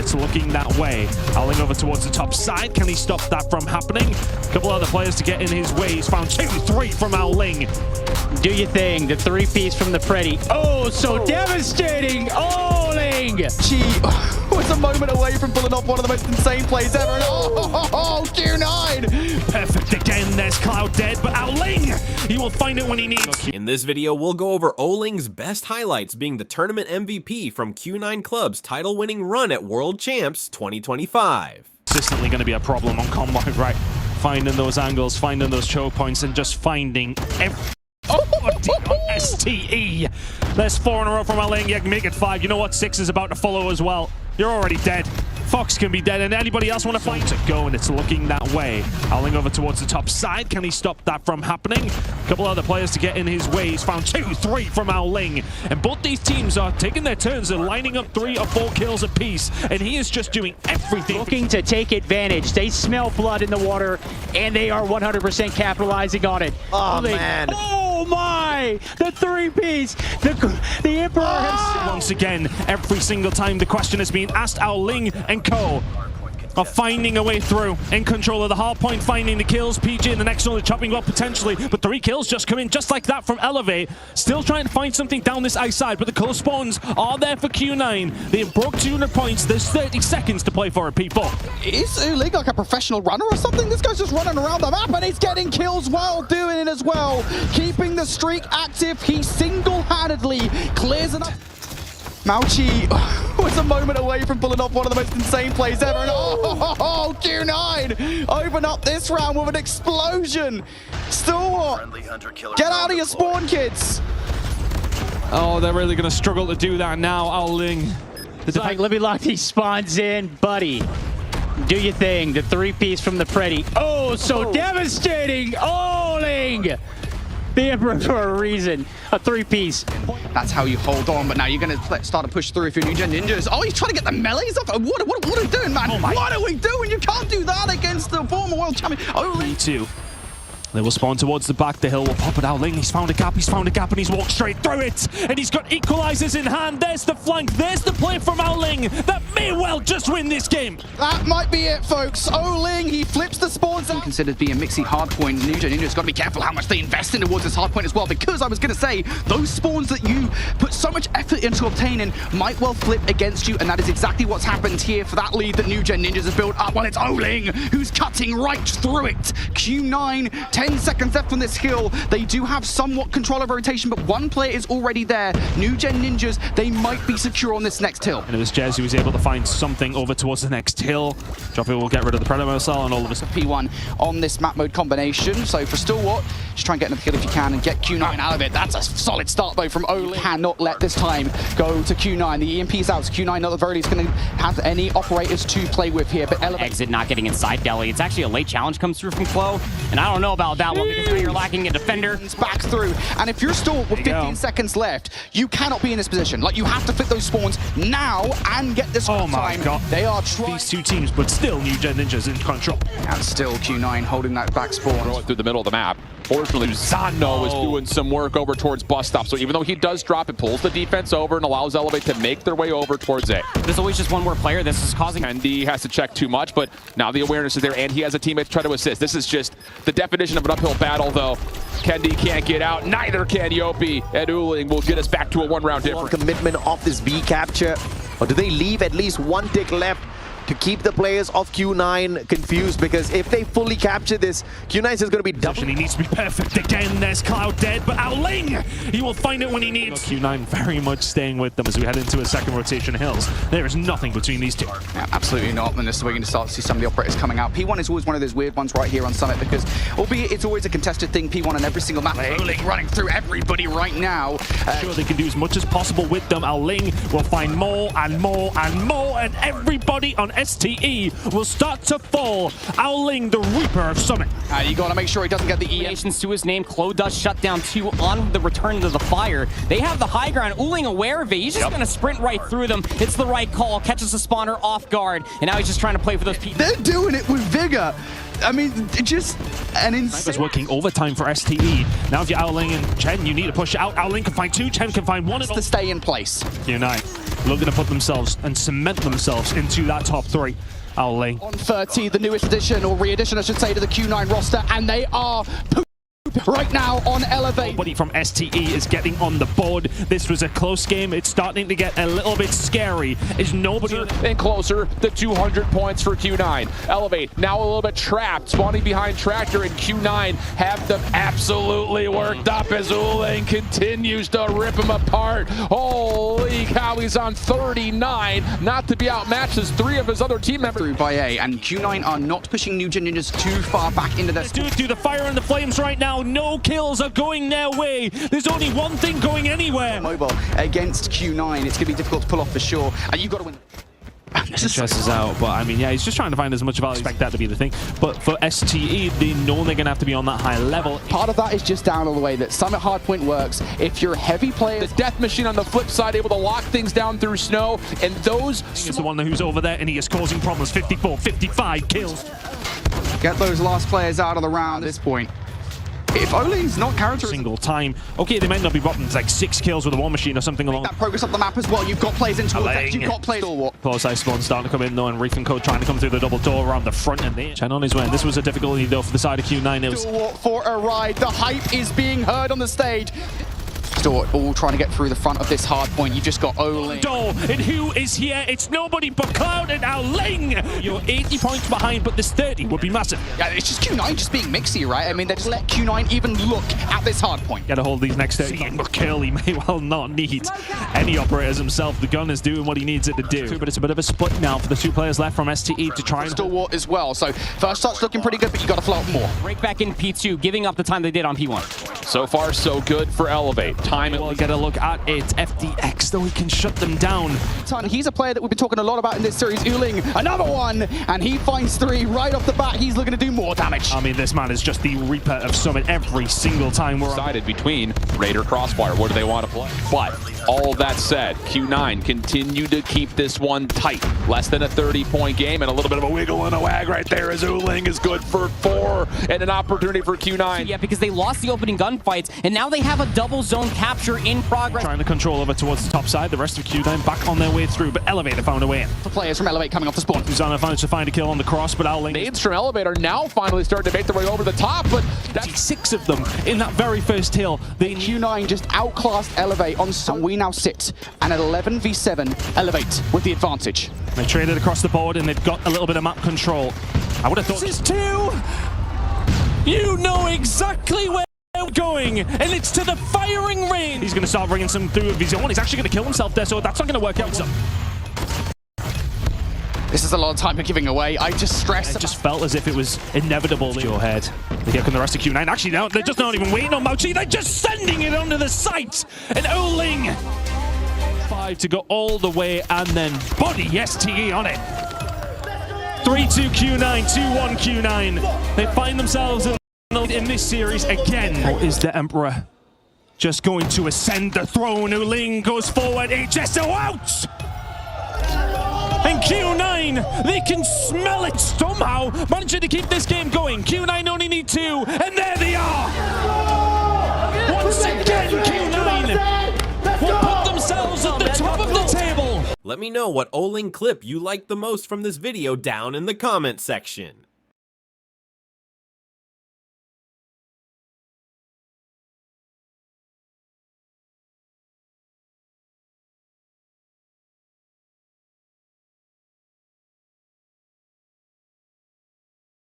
and it's looking that way. Owling over towards the top side. Can he stop that from happening? A couple other players to get in his way. He's found 2-3 from Owling. Do your thing. The three-piece from the Pretty. Oh, so devastating. Owling! She was a moment away from pulling off one of the most insane plays ever. And Q9! Perfect again. There's Cloud dead, but Owling, he will find it when he needs. In this video, we'll go over Ouling's best highlights, being the tournament MVP from Q9 Club's title-winning run at World Champs 2025. Consistently going to be a problem on Combine, right? Finding those angles, finding those choke points, and just finding every... on STE. There's 4 in a row from Owling. You can make it 5. You know what? 6 is about to follow as well. You're already dead. Fox can be dead, and anybody else want to fight to go, and it's looking that way. Owling over towards the top side. Can he stop that from happening? A couple other players to get in his way. He's found 2-3 from Owling, and both these teams are taking their turns. They're lining up 3 or 4 kills apiece, and he is just doing everything. Looking to take advantage. They smell blood in the water, and they are 100% capitalizing on it. Oh, man. Oh my! The three-piece! The Emperor himself! Once again, every single time the question is being asked, Owling and Co are finding a way through, in control of the hard point, finding the kills. PG in the next one, the chopping block potentially, but 3 kills just come in just like that from Elevate. Still trying to find something down this ice side, but the color spawns are there for Q9. They have broke 200 points. There's 30 seconds to play for it, people. Is Ouling's like a professional runner or something? This guy's just running around the map and he's getting kills while doing it as well. Keeping the streak active, he single-handedly clears enough. Mauchi was a moment away from pulling off one of the most insane plays ever. And Q9 open up this round with an explosion. Still what? Get out of your spawn, kids. Oh, they're really going to struggle to do that now, Owling. It's like Libby Lochte spawns in, buddy. Do your thing. The three-piece from the Pretty. Oh, so devastating. Owling! The Emperor for a reason. A three-piece. That's how you hold on, but now you're going to start to push through if you're New Gen Ninjas. Oh, he's trying to get the melees off. What are we doing, man? What are we doing? You can't do that against the former world champion. Me too. They will spawn towards the back. The hill will pop it. Owling, he's found a gap, and he's walked straight through it. And he's got equalizers in hand. There's the flank. There's the play from Owling. That may well just win this game. That might be it, folks. Owling, he flips the spawns out. Considered being a mixy hardpoint. New Gen Ninja's got to be careful how much they invest in towards this hardpoint as well, because I was going to say, those spawns that you put so much effort into obtaining might well flip against you, and that is exactly what's happened here for that lead that New Gen Ninjas have built up. Well, it's Owling who's cutting right through it. Q9, 10 seconds left on this hill. They do have somewhat control over rotation, but one player is already there. New Gen Ninjas, they might be secure on this next hill. And it was Jez who was able to find something over towards the next hill. Droppy will get rid of the Predator cell and all of us. P1 on this map mode combination. So for Stalwart, just try and get another kill if you can and get Q9 out of it. That's a solid start though from Owling. Cannot let this time go to Q9. The EMP's out, so Q9 not the very least going to have any operators to play with here. But Exit not getting inside Deli. It's actually a late challenge comes through from Clo, and I don't know about that one because now you're lacking a defender. Back through, and if you're Stalwart with 15 seconds left, you cannot be in this position. Like, you have to flip those spawns now and get this time. God. They are trying. These two teams, but still New Gen Ninjas in control. And still Q9 holding that back spawn. Going through the middle of the map. Fortunately, Zano is doing some work over towards bus stop. So even though he does drop, it pulls the defense over and allows Elevate to make their way over towards it. There's always just one more player. This is causing... And he has to check too much, but now the awareness is there, and he has a teammate to try to assist. This is just the definition of an uphill battle, though. Kendi can't get out. Neither can Yopi. And Ouling will get us back to a one-round difference. Commitment of this B capture, or do they leave at least one tick left to keep the players of Q9 confused? Because if they fully capture this, Q9 is going to be double. He needs to be perfect again. There's Cloud dead, but Owling, he will find it when he needs. Q9 very much staying with them as we head into a second rotation hills. There is nothing between these two. Yeah, absolutely not. And this is where we're going to start to see some of the operators coming out. P1 is always one of those weird ones right here on Summit, because albeit it's always a contested thing, P1 on every single map. Owling running through everybody right now. Sure, they can do as much as possible with them. Owling will find more and more and more, and everybody on STE will start to fall. Owling, the Reaper of Summit. You got to make sure he doesn't get the Nations to his name. Clo does shut down 2 on the return to the fire. They have the high ground. Ouling aware of it. He's just going to sprint right through them. It's the right call. Catches the spawner off guard, and now he's just trying to play for those people. They're doing it with vigor. I mean, just an insane... Sniper's working overtime for STE. Now if you're Owling and Chen, you need to push it out. Owling can find 2, Chen can find 1. To stay in place. Q9. looking to put themselves and cement themselves into that top 3. Owling. On 30, the newest addition, or re-addition, I should say, to the Q9 roster, and they are right now on Elevate. Nobody from STE is getting on the board. This was a close game. It's starting to get a little bit scary. Is nobody and closer, the 200 points for Q9. Elevate, now a little bit trapped, spawning behind Tractor, and Q9 have them absolutely worked up as Ouling continues to rip him apart. Holy cow, he's on 39, not to be outmatched as 3 of his other team members. Through by A, and Q9 are not pushing New Gen Ninjas too far back into their... Dude, through the fire and the flames right now. No kills are going their way. There's only one thing going anywhere. Mobile against Q9. It's going to be difficult to pull off for sure. And you've got to win. Stress is out, but I mean, yeah, he's just trying to find as much value. I expect that to be the thing. But for STE, they know they're going to have to be on that high level. Part of that is just down all the way that Summit Hardpoint works. If you're a heavy player... The Death Machine on the flip side, able to lock things down through snow, and those... He's the one who's over there, and he is causing problems. 54, 55 kills. Get those last players out of the round at this point. If Ouling's not characteristic... Single time. Okay, they might not be bottom. It's like 6 kills with a war machine or something along. That progress up the map as well. You've got players into it. You've got players... Close eye spawn starting to come in though, and Reef and Code trying to come through the double door around the front and there. Chen on his way. And this was a difficulty though for the side of Q9. It was for a ride. The hype is being heard on the stage. All trying to get through the front of this hard point. You've just got Ouling. And who is here? It's nobody but Cloud and Owling. You're 80 points behind, but this 30 would be massive. Yeah, it's just Q9 just being mixy, right? I mean, they just let Q9 even look at this hard point. Get a hold of these next 30. But Curly may well not need any operators himself. The gun is doing what he needs it to do. But it's a bit of a split now for the 2 players left from STE to try and... Stalwart as well. So first touch looking pretty good, but you got to float more. Break back in P2, giving up the time they did on P1. So far, so good for Elevate. Time we'll get a look at it. FDX, though, he can shut them down. He's a player that we've been talking a lot about in this series. Ouling, another one, and he finds 3 right off the bat. He's looking to do more damage. I mean, this man is just the Reaper of Summit every single time we're decided between Raider Crossfire. What do they want to play? But all that said, Q9 continue to keep this one tight. Less than a 30-point game, and a little bit of a wiggle and a wag right there as Ouling is good for 4, and an opportunity for Q9. Yeah, because they lost the opening gunfights, and now they have a double zone capture in progress. Trying to control over towards the top side. The rest of Q9 back on their way through, but Elevator found a way in. The players from Elevate coming off the spawn. Uzana managed to find a kill on the cross, but Owling... Nades from Elevate are now finally starting to make their way over the top, but that's 6 of them in that very first hill. The Q9 just outclassed Elevate on some. We now sit and at 11v7, Elevate with the advantage. They traded across the board and they've got a little bit of map control. I would have thought... This is 2! You know exactly where we're going, and it's to the firing range. He's going to start bringing some through of his own. He's actually going to kill himself there, so that's not going to work out. This is a lot of time for giving away. I just stressed. It just felt as if it was inevitable. Your head. Here come the rest of Q9. Actually, no, they're just not even waiting on Mauchi. They're just sending it onto the site. And Ouling, 5 to go all the way, and then body STE on it. 3-2 Q9, 2-1 Q9. They find themselves in this series again. Or is the Emperor just going to ascend the throne? Ouling goes forward. HSO out! And Q9, they can smell it somehow, managing to keep this game going. Q9 only need 2, and there they are! Once again, Q9 will put themselves at the top of the table. Let me know what Ouling clip you liked the most from this video down in the comment section.